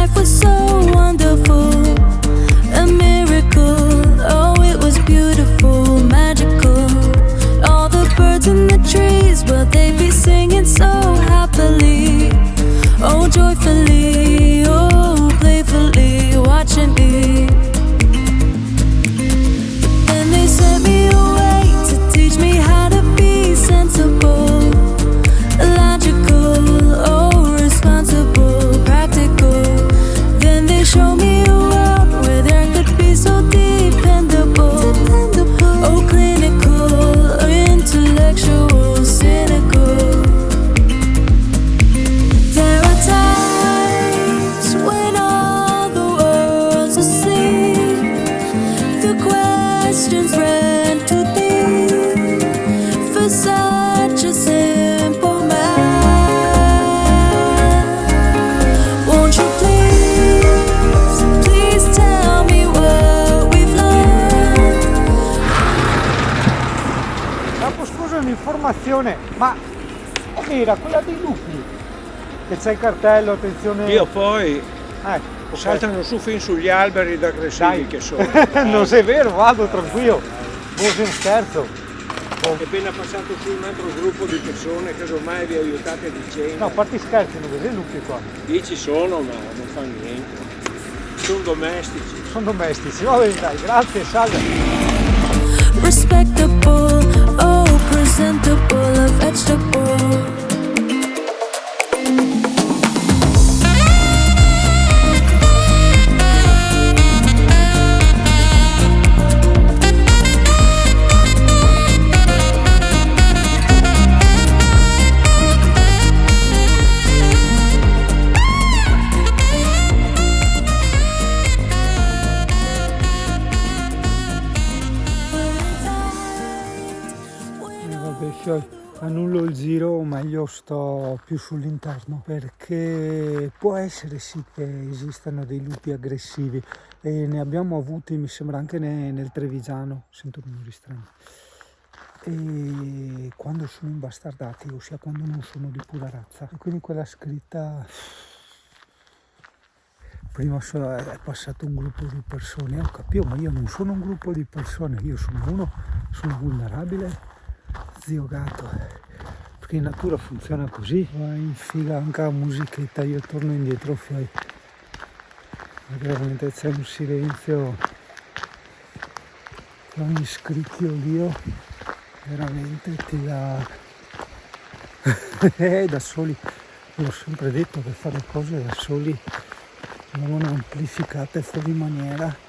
life was so wonderful, a miracle. Oh, it was beautiful, magical. All the birds in the trees, well, they'd be singing so happily. Oh, joyfully, oh, playfully, watching me. Then they sent me away to teach me how to be sensible, logical, oh, responsible, practical. Then they showed me a world where there could be so dependable, oh, clinical, intellectual, cynical. There are times when all the world's asleep, the questions ran too deep for such a simple man. Won't you please tell me what we've learned? Capo, scusa un'informazione, ma era quella dei lupi? Che c'è il cartello, attenzione. Io poi Ok. saltano su fin sugli alberi da aggressivi Dai. che sono. Non sei vero, vado tranquillo. Buon scherzo. È appena passato su un altro gruppo di persone che ormai vi aiutate a vicenda. No, a parte i scherzi, non vedi lupi qua. Lì ci sono, ma non fa niente. Sono domestici. Sono domestici. Va bene, dai, grazie, salve. Respectable, oh, presentable, a vegetable. Annullo il giro, o meglio sto più sull'interno, perché può essere sì che esistano dei lupi aggressivi e ne abbiamo avuti, mi sembra, anche nel Trevigiano, sento rumori strani, e quando sono imbastardati, ossia quando non sono di pura razza. E quindi quella scritta, prima è passato un gruppo di persone, ho capito, ma io non sono un gruppo di persone, io sono vulnerabile, zio gatto, perché in natura funziona così. Va in figa anche la musichetta, io torno indietro perché veramente c'è un silenzio, ogni scricchio lì veramente ti dà da soli. L'ho sempre detto che fare cose da soli non amplificate fuori maniera.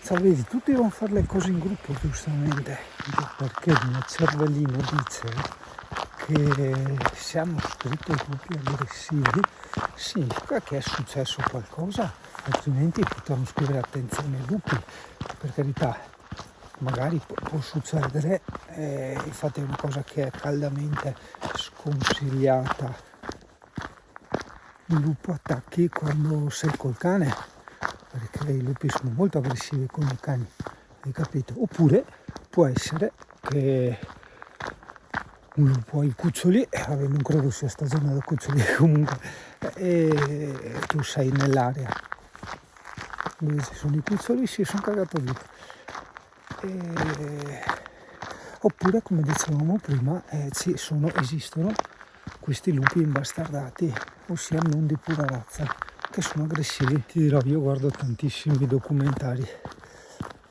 Vedi, tutti devono fare le cose in gruppo, giustamente, perché il mio cervellino dice che siamo scritti gruppi aggressivi, significa che è successo qualcosa, altrimenti potremmo scrivere attenzione ai lupi. Per carità, magari può succedere, infatti è una cosa che è caldamente sconsigliata. Il lupo attacchi quando sei col cane, perché i lupi sono molto aggressivi con i cani, hai capito? Oppure può essere che un lupo ha i cuccioli, non credo sia stagione da cuccioli comunque, e tu sei nell'area dove ci sono i cuccioli, si sono cagato via. Oppure, come dicevamo prima, esistono questi lupi imbastardati, ossia non di pura razza, che sono aggressivi. Ti dirò, io guardo tantissimi documentari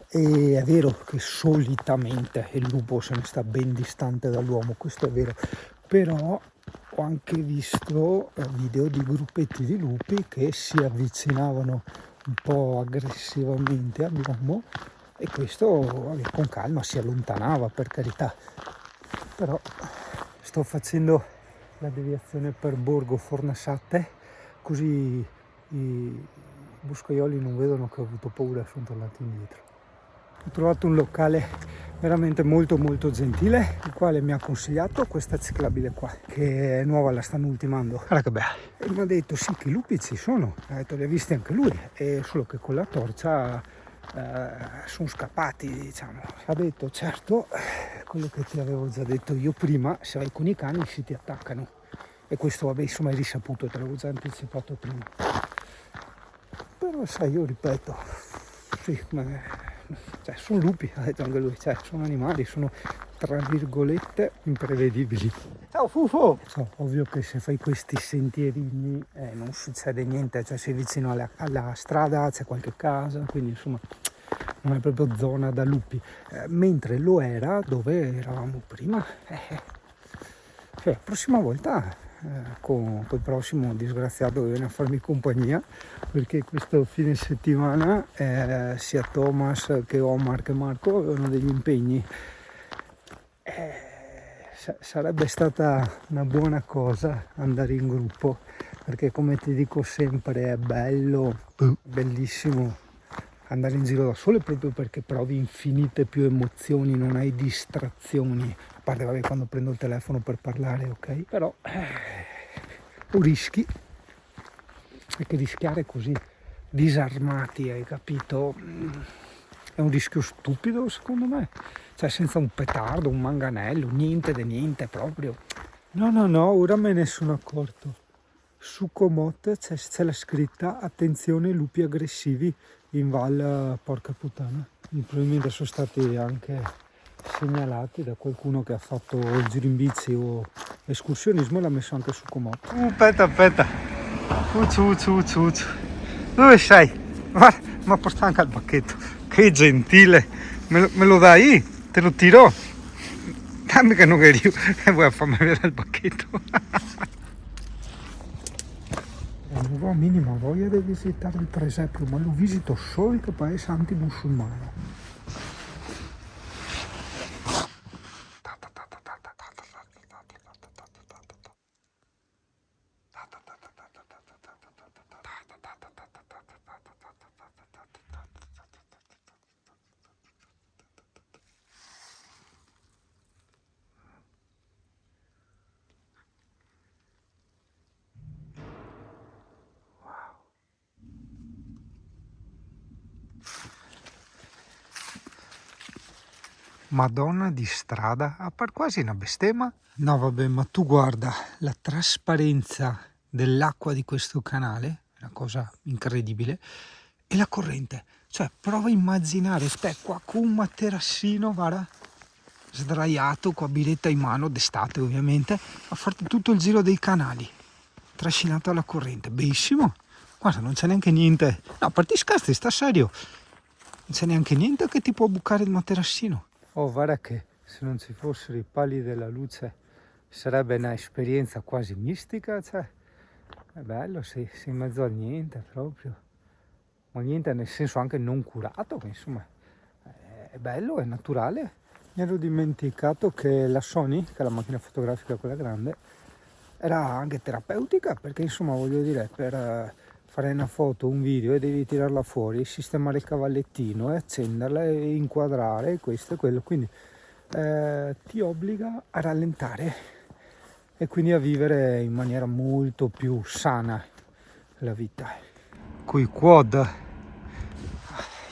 e è vero che solitamente il lupo se ne sta ben distante dall'uomo, questo è vero, però ho anche visto video di gruppetti di lupi che si avvicinavano un po' aggressivamente all'uomo e questo con calma si allontanava, per carità. Però sto facendo la deviazione per Borgo Fornasatte, così i boscaioli non vedono che ho avuto paura e sono tornato indietro. Ho trovato un locale veramente molto molto gentile, il quale mi ha consigliato questa ciclabile qua, che è nuova, la stanno ultimando. Guarda che bella. E mi ha detto sì che i lupi ci sono, ha detto li ha visti anche lui, e solo che con la torcia sono scappati, diciamo. Ha detto certo, quello che ti avevo già detto io prima, se vai con i cani si ti attaccano, e questo vabbè insomma è risaputo, te l'avevo già anticipato prima. Però sai, io ripeto, sì, cioè, sono lupi, ha detto anche lui, cioè, sono animali, sono tra virgolette imprevedibili. Ciao Fufo! So, ovvio che se fai questi sentierini non succede niente, cioè sei vicino alla strada, c'è qualche casa, quindi insomma non è proprio zona da lupi, mentre lo era dove eravamo prima. Cioè, la prossima volta con il prossimo disgraziato che viene a farmi compagnia, perché questo fine settimana sia Thomas che Omar che Marco avevano degli impegni. Sarebbe stata una buona cosa andare in gruppo, perché come ti dico sempre è bello, bellissimo andare in giro da solo, proprio perché provi infinite più emozioni, non hai distrazioni, a parte vabbè quando prendo il telefono per parlare, ok? Però tu rischi, e che rischiare così disarmati, hai capito? È un rischio stupido secondo me, cioè senza un petardo, un manganello, niente di niente proprio. No, ora me ne sono accorto. Su Komoot c'è la scritta attenzione lupi aggressivi in Val Porca Puttana. Probabilmente sono stati anche segnalati da qualcuno che ha fatto il giro in bici o escursionismo e l'ha messo anche su Komoot. Aspetta. Ucciu. Dove sei? Guarda, mi ha portato anche il bacchetto. Che gentile. Me lo dai? Te lo tiro? Dammi che non eri io e vuoi farmi vedere il bacchetto. Non ho minima voglia di visitare il presepio, ma lo visito solo che paese anti-musulmano. Madonna di strada, appare quasi una bestemmia. No vabbè, ma tu guarda la trasparenza dell'acqua di questo canale, è una cosa incredibile, e la corrente. Cioè prova a immaginare te qua con un materassino, guarda, sdraiato, con la biretta in mano, d'estate ovviamente, a farti tutto il giro dei canali, trascinato alla corrente. Bellissimo, guarda, non c'è neanche niente, no, a parte scherzi, sta serio, non c'è neanche niente che ti può bucare il materassino. Oh, guarda che se non ci fossero i pali della luce sarebbe un'esperienza quasi mistica, cioè è bello, sei in mezzo al niente proprio, ma niente nel senso anche non curato, che insomma è bello, è naturale. Mi ero dimenticato che la Sony, che è la macchina fotografica quella grande, era anche terapeutica, perché insomma voglio dire, per fare una foto, un video e devi tirarla fuori, sistemare il cavallettino e accenderla e inquadrare questo e quello, quindi ti obbliga a rallentare e quindi a vivere in maniera molto più sana la vita. Coi quad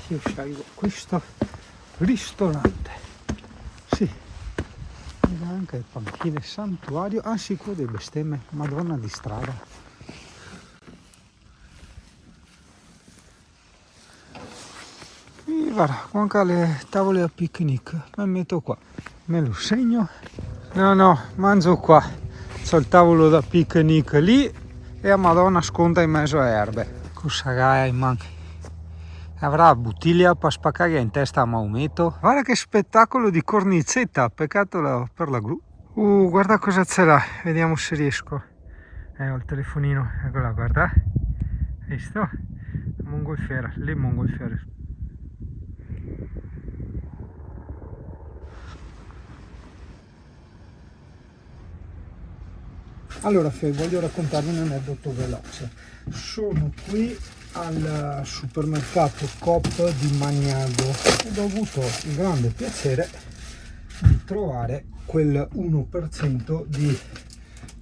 io scelgo questo ristorante, sì, anche panchine santuario, sicuro delle bestemmie, Madonna di strada. Guarda, anche le tavole a picnic, me metto qua, me lo segno. No, mangio qua, c'ho il tavolo da picnic lì e a Madonna sconta in mezzo a erbe. Cosa gai manca? Avrà bottiglia per spaccare in testa a Maometto. Guarda che spettacolo di cornicetta, peccato per la gru. Guarda cosa c'era, vediamo se riesco. Ho il telefonino, eccola, guarda. Hai visto? Mongolfiera, le mongolfiere. Allora voglio raccontarvi un aneddoto veloce. Sono qui al supermercato Coop di Magnago ed ho avuto il grande piacere di trovare quel 1% di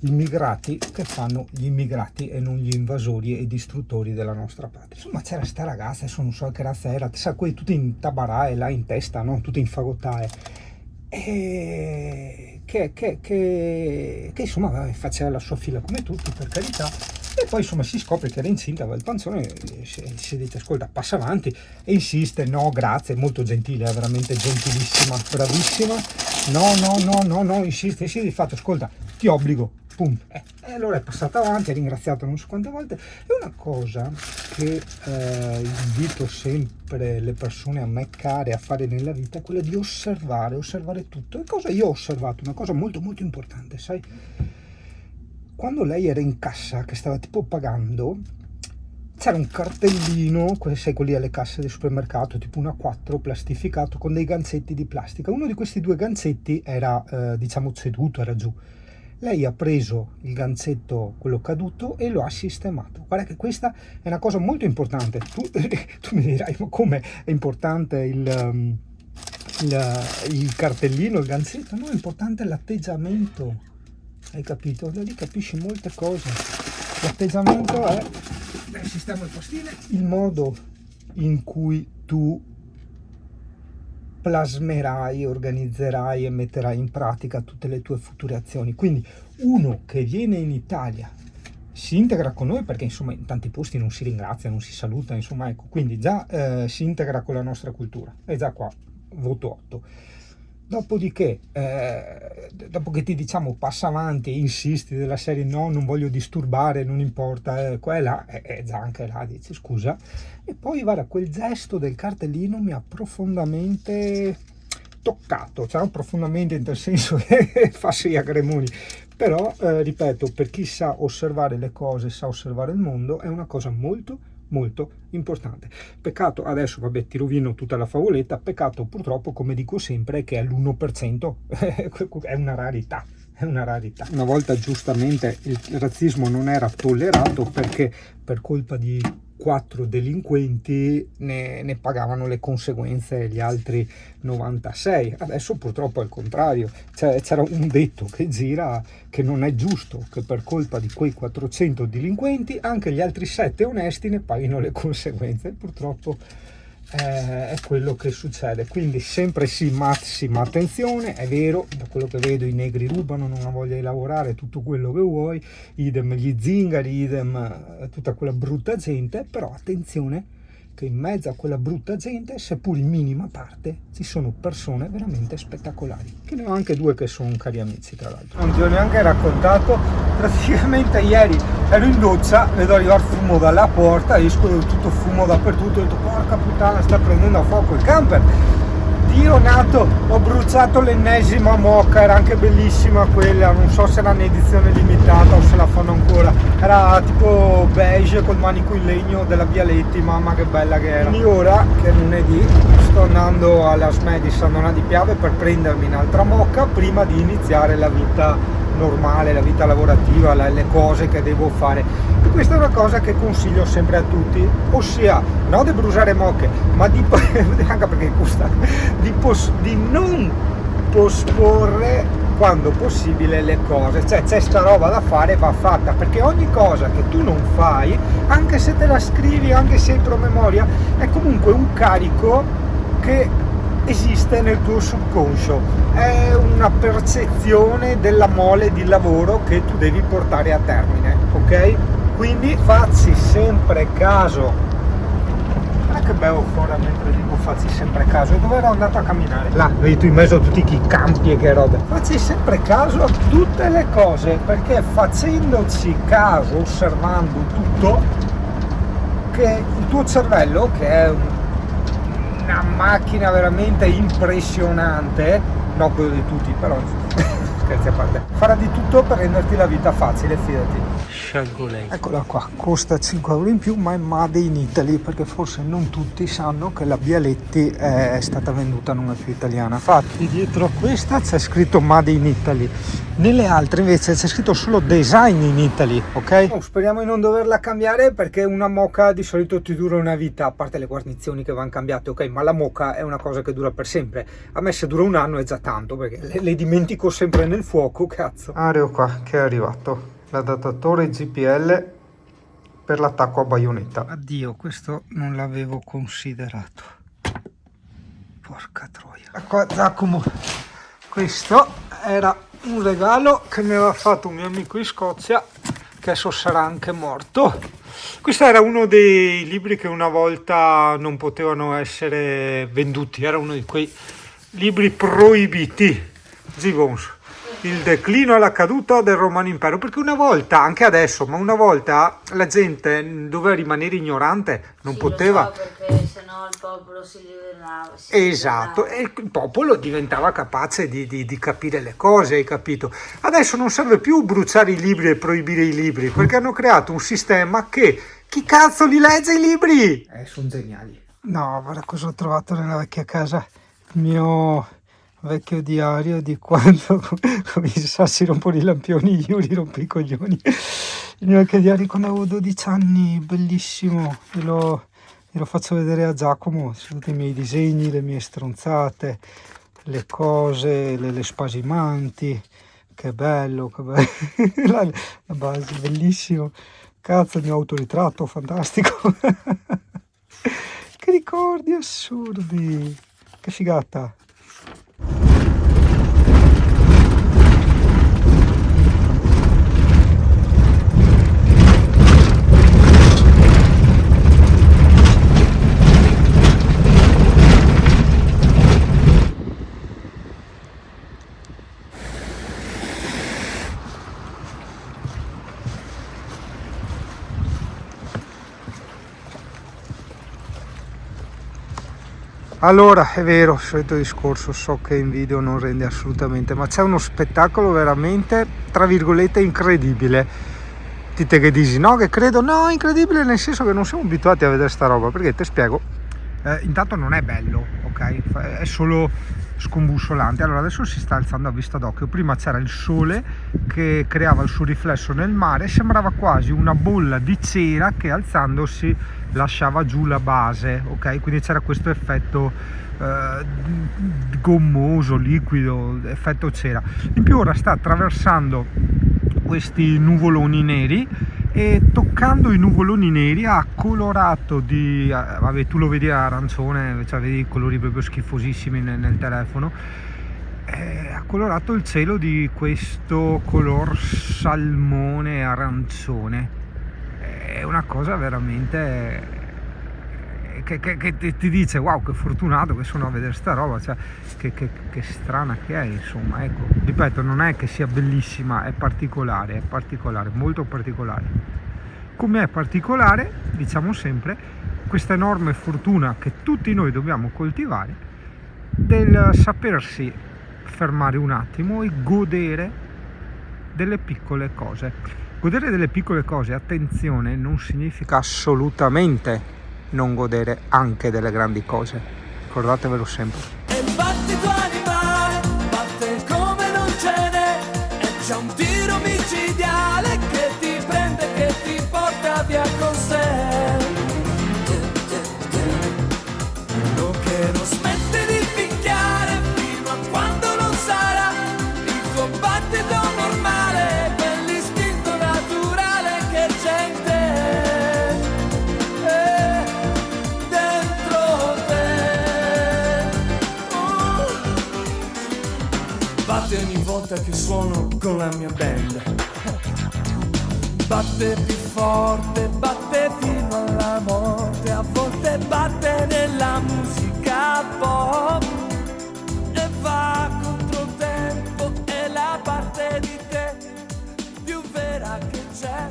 immigrati che fanno gli immigrati e non gli invasori e distruttori della nostra patria. Insomma c'era sta ragazza, adesso non so che razza era, sa, quelli tutti in tabarae là in testa, no? Tutti in fagottae. E che insomma faceva la sua fila come tutti, per carità, E poi insomma si scopre che era incinta, aveva il panzone, si dice ascolta passa avanti, e insiste, no grazie, molto gentile, veramente gentilissima, bravissima, no, insiste, di fatto ascolta ti obbligo, punto. E allora è passata avanti, ha ringraziato non so quante volte. È una cosa che invito sempre le persone a me care a fare nella vita, è quella di osservare tutto. E cosa io ho osservato? Una cosa molto molto importante, sai? Quando lei era in cassa, che stava tipo pagando, c'era un cartellino, sai quelli alle casse del supermercato, tipo una 4 plastificato con dei ganzetti di plastica. Uno di questi 2 ganzetti era diciamo ceduto, era giù. Lei ha preso il ganzetto, quello caduto, e lo ha sistemato. Guarda che questa è una cosa molto importante. Tu mi dirai, ma come è importante il cartellino, il ganzetto? No, è importante l'atteggiamento. Hai capito? Da lì capisci molte cose. L'atteggiamento è il sistema di pastine, il modo in cui tu plasmerai, organizzerai e metterai in pratica tutte le tue future azioni. Quindi uno che viene in Italia si integra con noi, perché insomma in tanti posti non si ringrazia, non si saluta, insomma ecco, quindi già si integra con la nostra cultura, e già qua voto 8. Dopodiché, dopo che ti diciamo passa avanti e insisti della serie no, non voglio disturbare, non importa, qua e là, già anche là dici scusa. E poi guarda, quel gesto del cartellino mi ha profondamente toccato, cioè profondamente in tal senso che fa sì a Cremoni. Però, ripeto, per chi sa osservare le cose, sa osservare il mondo, è una cosa molto molto importante. Peccato, adesso vabbè ti rovino tutta la favoletta, peccato purtroppo, come dico sempre, che all'1% è una rarità. Una volta giustamente il razzismo non era tollerato perché per colpa di 4 delinquenti ne pagavano le conseguenze gli altri 96. Adesso purtroppo è il contrario, c'era un detto che gira che non è giusto che per colpa di quei 400 delinquenti anche gli altri 7 onesti ne paghino le conseguenze. Purtroppo è quello che succede, quindi sempre sì, massima attenzione. È vero, da quello che vedo i negri rubano, non hanno voglia di lavorare, tutto quello che vuoi, idem gli zingari, idem tutta quella brutta gente, però attenzione che in mezzo a quella brutta gente, seppur in minima parte, ci sono persone veramente spettacolari, che ne ho anche 2 che sono cari amici tra l'altro. Non ti ho neanche raccontato, praticamente ieri ero in doccia, vedo arrivare fumo dalla porta, esco tutto fumo dappertutto, ho detto porca puttana, sta prendendo a fuoco il camper. Dio nato, ho bruciato l'ennesima mocca, era anche bellissima quella, non so se era un'edizione limitata o se la fanno ancora, era tipo beige col manico in legno della Bialetti, mamma che bella che era. Quindi ora che è lunedì sto andando alla SME di San Donà di Piave per prendermi un'altra mocca prima di iniziare la vita normale, la vita lavorativa, le cose che devo fare. E questa è una cosa che consiglio sempre a tutti, ossia non di bruciare mocche, ma di anche perché costa, di non posporre quando possibile le cose. Cioè c'è sta roba da fare, va fatta, perché ogni cosa che tu non fai, anche se te la scrivi, anche se hai promemoria, è comunque un carico che esiste nel tuo subconscio, è una percezione della mole di lavoro che tu devi portare a termine, ok? Quindi facci sempre caso. Che bello fuori mentre dico facci sempre caso. E dove ero andato a camminare? Là, vedi tu in mezzo a tutti i campi e che robe. Facci sempre caso a tutte le cose, perché facendoci caso, osservando tutto, che il tuo cervello, che è una macchina veramente impressionante, no quello di tutti, però scherzi a parte, farà di tutto per renderti la vita facile, fidati. Scelgo lei. Eccola qua, costa 5 euro in più, ma è made in Italy, perché forse non tutti sanno che la Bialetti è stata venduta, non è più italiana. Infatti dietro a questa c'è scritto made in Italy, nelle altre invece c'è scritto solo design in Italy, ok? Oh, speriamo di non doverla cambiare, perché una moka di solito ti dura una vita, a parte le guarnizioni che vanno cambiate, ok? Ma la moka è una cosa che dura per sempre. A me se dura un anno è già tanto, perché le dimentico sempre nel fuoco, cazzo. Aereo qua che è arrivato, l'adattatore GPL per l'attacco a baionetta. Addio, questo non l'avevo considerato. Porca troia. Ecco Giacomo, questo era un regalo che mi aveva fatto un mio amico in Scozia che adesso sarà anche morto. Questo era uno dei libri che una volta non potevano essere venduti, era uno di quei libri proibiti. Gibbons, il declino e la caduta del Romano Impero, perché una volta, anche adesso, ma una volta la gente doveva rimanere ignorante, non poteva. Lo so, perché sennò il popolo si liberava. Esatto, e il popolo diventava capace di capire le cose, hai capito? Adesso non serve più bruciare i libri e proibire i libri, perché hanno creato un sistema che chi cazzo li legge i libri? Sono geniali. No, guarda cosa ho trovato nella vecchia casa, il mio vecchio diario di quando cominciassi si rompono i lampioni, io li rompo i coglioni. Il mio vecchio diario quando avevo 12 anni, bellissimo, glielo faccio vedere a Giacomo, sono tutti i miei disegni, le mie stronzate, le cose, le spasimanti, che bello, la base, bellissimo, cazzo, il mio autoritratto, fantastico. Che ricordi assurdi, che figata. Allora, è vero, il solito discorso, so che in video non rende assolutamente, ma c'è uno spettacolo veramente, tra virgolette, incredibile. Dite che dici, no, che credo, no, incredibile nel senso che non siamo abituati a vedere sta roba, perché ti spiego, intanto non è bello, ok? È solo scombussolante. Allora adesso si sta alzando a vista d'occhio, prima c'era il sole che creava il suo riflesso nel mare, sembrava quasi una bolla di cera che alzandosi lasciava giù la base, ok? Quindi c'era questo effetto gommoso, liquido, effetto cera. In più ora sta attraversando questi nuvoloni neri e toccando i nuvoloni neri ha colorato di vabbè, tu lo vedi arancione, cioè vedi i colori proprio schifosissimi nel telefono, ha colorato il cielo di questo color salmone arancione. È una cosa veramente che ti dice wow, che fortunato che sono a vedere sta roba, cioè che strana che è, insomma, ecco, ripeto, non è che sia bellissima, è particolare, molto particolare. Come è particolare, diciamo sempre, questa enorme fortuna che tutti noi dobbiamo coltivare del sapersi fermare un attimo e godere delle piccole cose. Godere delle piccole cose, attenzione, non significa assolutamente non godere anche delle grandi cose. Ricordatevelo sempre. E il battito animale batte come non ce n'è, e c'è un tiro micidiale che ti prende, che ti porta via con sé. Lo che non smette di picchiare fino a quando non sarà il tuo battito normale, quell'istinto naturale che c'è in te. Batte ogni volta che suono con la mia band, batte più forte, batte fino alla morte, a volte batte nella musica pop e va contro tempo, è la parte di te più vera che c'è.